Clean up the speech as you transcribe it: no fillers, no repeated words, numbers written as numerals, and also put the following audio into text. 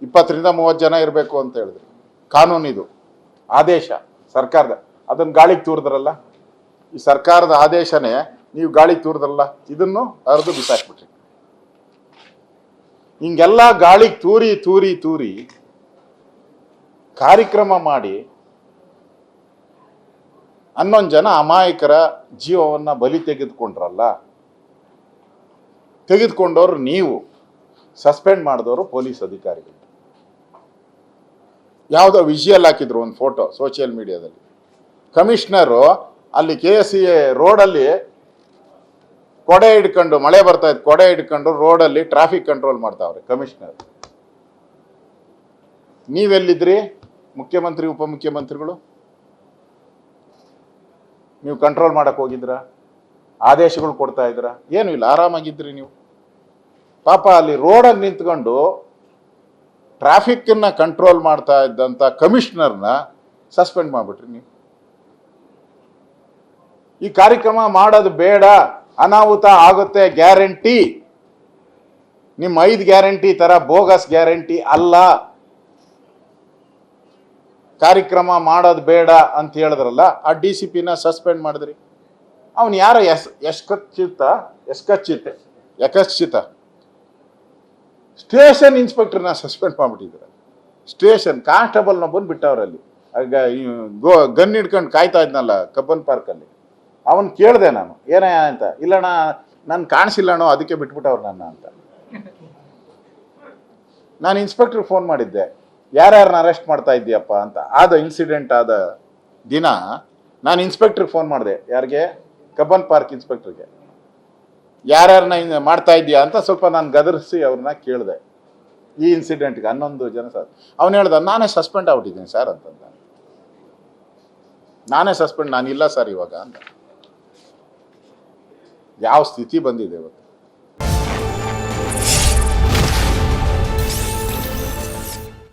20ರಿಂದ 30 ಜನ ಇರಬೇಕು ಅಂತ ಹೇಳಿದ್ರಿ. ಕಾನೂನು ಇದು, ಆದೇಶ ಸರ್ಕಾರದ. ಅದನ್ನು ಗಾಳಿಗೆ ತೂರಿದ್ರಲ್ಲ, ಈ ಸರ್ಕಾರದ ಆದೇಶನೇ ನೀವು ಗಾಳಿಗೆ ತೂರಿದ್ರಲ್ಲ, ಇದನ್ನು ಹರಿದು ಬಿಸಾಕ್ಬಿಟ್ರಿ. ಹಿಂಗೆಲ್ಲ ಗಾಳಿಗೆ ತೂರಿ ತೂರಿ ತೂರಿ ಕಾರ್ಯಕ್ರಮ ಮಾಡಿ 11 ಜನ ಅಮಾಯಕರ ಜೀವವನ್ನು ಬಲಿ ತೆಗೆದುಕೊಂಡ್ರಲ್ಲ. ತೆಗೆದುಕೊಂಡವರು ನೀವು, ಸಸ್ಪೆಂಡ್ ಮಾಡಿದವರು ಪೊಲೀಸ್ ಅಧಿಕಾರಿಗಳು. ಯಾವುದೋ ವಿಜುವಲ್ ಹಾಕಿದ್ರು, ಒಂದು ಫೋಟೋ ಸೋಷಿಯಲ್ ಮೀಡಿಯಾದಲ್ಲಿ. ಕಮಿಷನರು ಅಲ್ಲಿ KSCA ರೋಡಲ್ಲಿ ಕೊಡೆ ಹಿಡ್ಕೊಂಡು, ಮಳೆ ಬರ್ತಾ ಇತ್ತು, ಕೊಡೆ ಹಿಡ್ಕೊಂಡು ರೋಡಲ್ಲಿ ಟ್ರಾಫಿಕ್ ಕಂಟ್ರೋಲ್ ಮಾಡ್ತಾವ್ರೆ ಕಮಿಷನರ್. ನೀವೆಲ್ಲಿದ್ರಿ ಮುಖ್ಯಮಂತ್ರಿ ಉಪಮುಖ್ಯಮಂತ್ರಿಗಳು? ನೀವು ಕಂಟ್ರೋಲ್ ಮಾಡಕ್ ಹೋಗಿದ್ರ? ಆದೇಶಗಳು ಕೊಡ್ತಾ ಇದ್ರ? ಏನು ಇಲ್ಲ, ಆರಾಮಾಗಿದ್ರಿ ನೀವು. ಪಾಪ ಅಲ್ಲಿ ರೋಡಲ್ಲಿ ನಿಂತ್ಕೊಂಡು ಟ್ರಾಫಿಕ್ಕನ್ನು ಕಂಟ್ರೋಲ್ ಮಾಡ್ತಾ ಇದ್ದಂಥ ಕಮಿಷನರ್ನ ಸಸ್ಪೆಂಡ್ ಮಾಡಿಬಿಟ್ರಿ ನೀವು. ಈ ಕಾರ್ಯಕ್ರಮ ಮಾಡೋದು ಬೇಡ, ಅನಾಹುತ ಆಗುತ್ತೆ ಗ್ಯಾರಂಟಿ. ನಿಮ್ಮ 5 ಗ್ಯಾರಂಟಿ ತರ ಬೋಗಸ್ ಗ್ಯಾರಂಟಿ ಅಲ್ಲ. ಕಾರ್ಯಕ್ರಮ ಮಾಡೋದು ಬೇಡ ಅಂತ ಹೇಳಿದ್ರಲ್ಲ, ಆ DCPನ ಸಸ್ಪೆಂಡ್ ಮಾಡಿದ್ರಿ. ಅವನು ಯಾರೋ ಯಕಶ್ಚಿತ ಸ್ಟೇಷನ್ ಇನ್ಸ್ಪೆಕ್ಟರ್ನ ಸಸ್ಪೆಂಡ್ ಮಾಡಿಬಿಟ್ಟಿದ್ರು. ಸ್ಟೇಷನ್ ಕಾನ್ಸ್ಟೇಬಲ್ನ ಬಂದು ಬಿಟ್ಟವ್ರಲ್ಲಿ. ಗನ್ ಹಿಡ್ಕೊಂಡು ಕಾಯ್ತಾ ಇದ್ನಲ್ಲ ಕಬ್ಬನ್ ಪಾರ್ಕಲ್ಲಿ, ಅವನು ಕೇಳಿದೆ ನಾನು, ಏನೇ ಅಂತ. ಇಲ್ಲಣ್ಣ ನಾನು ಕಾಣಿಸಿಲ್ಲಣ್ಣೋ, ಅದಕ್ಕೆ ಬಿಟ್ಬಿಟ್ಟವ್ರು ನನ್ನ ಅಂತ. ನಾನು ಇನ್ಸ್ಪೆಕ್ಟ್ರಿಗೆ ಫೋನ್ ಮಾಡಿದ್ದೆ, ಯಾರ್ಯಾರನ್ನ ಅರೆಸ್ಟ್ ಮಾಡ್ತಾ ಇದ್ದೀಯಪ್ಪ ಅಂತ. ಆದ ಇನ್ಸಿಡೆಂಟ್ ಆದ ದಿನ ನಾನು ಇನ್ಸ್ಪೆಕ್ಟ್ರಿಗೆ ಫೋನ್ ಮಾಡಿದೆ. ಯಾರಿಗೆ? Cubbon park ಇನ್ಸ್ಪೆಕ್ಟ್ರಿಗೆ. ಯಾರ್ಯಾರನ್ನ ಮಾಡ್ತಾ ಇದೀಯಾ ಅಂತ ಸ್ವಲ್ಪ ನಾನು ಗದರಿಸಿ ಅವ್ರನ್ನ ಕೇಳಿದೆ. ಈ ಇನ್ಸಿಡೆಂಟ್ಗೆ 11 ಜನ ಸರ್. ಅವನು ಹೇಳ್ದ, ನಾನೇ ಸಸ್ಪೆಂಡ್ ಆಗ್ಬಿಟ್ಟಿದ್ದೀನಿ ಸರ್ ಅಂತಂದ. ನಾನೇ ಸಸ್ಪೆಂಡ್, ನಾನಿಲ್ಲ ಸರ್ ಇವಾಗ ಅಂತ. ಯಾವ ಸ್ಥಿತಿ ಬಂದಿದೆ ಇವತ್ತು.